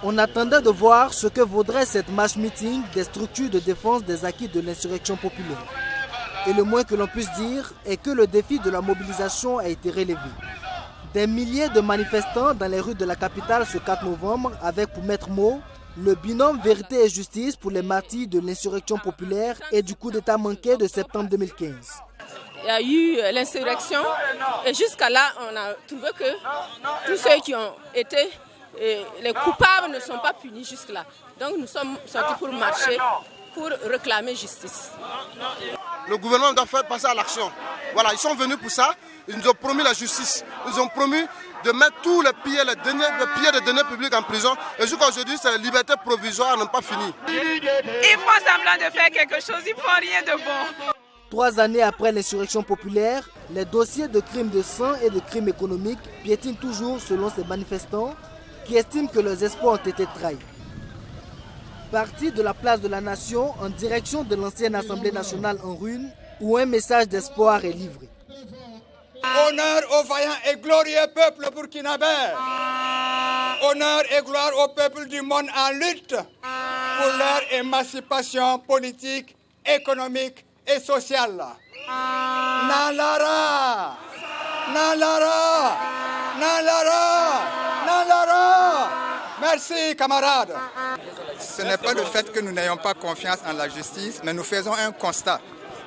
On attendait de voir ce que vaudrait cette marche meeting des structures de défense des acquis de l'insurrection populaire. Et le moins que l'on puisse dire est que le défi de la mobilisation a été relevé. Des milliers de manifestants dans les rues de la capitale ce 4 novembre avec pour maître mot le binôme vérité et justice pour les martyrs de l'insurrection populaire et du coup d'État manqué de septembre 2015. Il y a eu l'insurrection et jusqu'à là, on a trouvé que tous ceux qui ont été, les coupables ne sont pas punis jusque-là. Donc nous sommes sortis pour marcher, pour réclamer justice. Le gouvernement doit faire passer à l'action. Voilà, ils sont venus pour ça, ils nous ont promis la justice, ils nous ont promis de mettre tous les pilleurs, les deniers publics en prison. Et jusqu'à aujourd'hui, ces libertés provisoires n'ont pas fini. Ils font semblant de faire quelque chose, ils font rien de bon. 3 années après l'insurrection populaire, les dossiers de crimes de sang et de crimes économiques piétinent toujours selon ces manifestants qui estiment que leurs espoirs ont été trahis. Partis de la place de la Nation en direction de l'ancienne Assemblée nationale en ruine, où un message d'espoir est livré. Honneur au vaillant et glorieux peuple burkinabé. Honneur et gloire au peuple du monde en lutte pour leur émancipation politique, économique et sociale. Nalara, Nalara, Nalara, Nalara. Merci camarades. Ce n'est pas le fait que nous n'ayons pas confiance en la justice, mais nous faisons un constat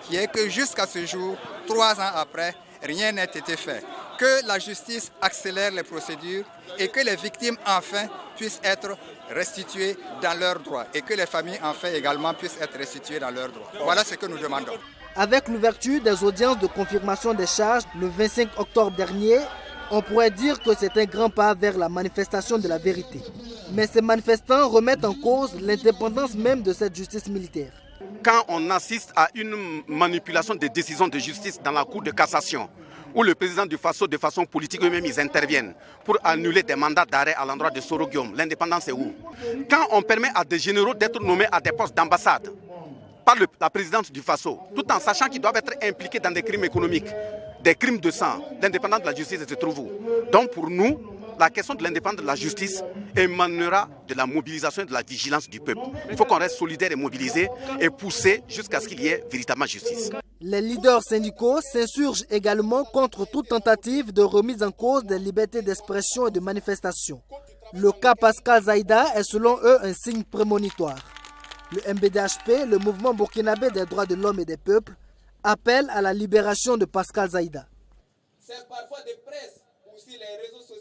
qui est que jusqu'à ce jour, 3 ans après, rien n'a été fait. Que la justice accélère les procédures et que les victimes enfin puissent être restituées dans leurs droits et que les familles enfin également puissent être restituées dans leurs droits. Voilà ce que nous demandons. Avec l'ouverture des audiences de confirmation des charges le 25 octobre dernier, on pourrait dire que c'est un grand pas vers la manifestation de la vérité. Mais ces manifestants remettent en cause l'indépendance même de cette justice militaire. Quand on assiste à une manipulation des décisions de justice dans la Cour de cassation, où le président du Faso, de façon politique, eux-mêmes, ils interviennent pour annuler des mandats d'arrêt à l'endroit de Soro Guillaume, l'indépendance est où? Quand on permet à des généraux d'être nommés à des postes d'ambassade par la présidence du Faso, tout en sachant qu'ils doivent être impliqués dans des crimes économiques, des crimes de sang, l'indépendance de la justice se trouve où? Donc pour nous, la question de l'indépendance de la justice émanera de la mobilisation et de la vigilance du peuple. Il faut qu'on reste solidaire et mobilisé et pousser jusqu'à ce qu'il y ait véritablement justice. Les leaders syndicaux s'insurgent également contre toute tentative de remise en cause des libertés d'expression et de manifestation. Le cas Pascal Zaïda est selon eux un signe prémonitoire. Le MBDHP, le mouvement burkinabé des droits de l'homme et des peuples, appelle à la libération de Pascal Zaïda. C'est parfois des presses, aussi les réseaux sociaux.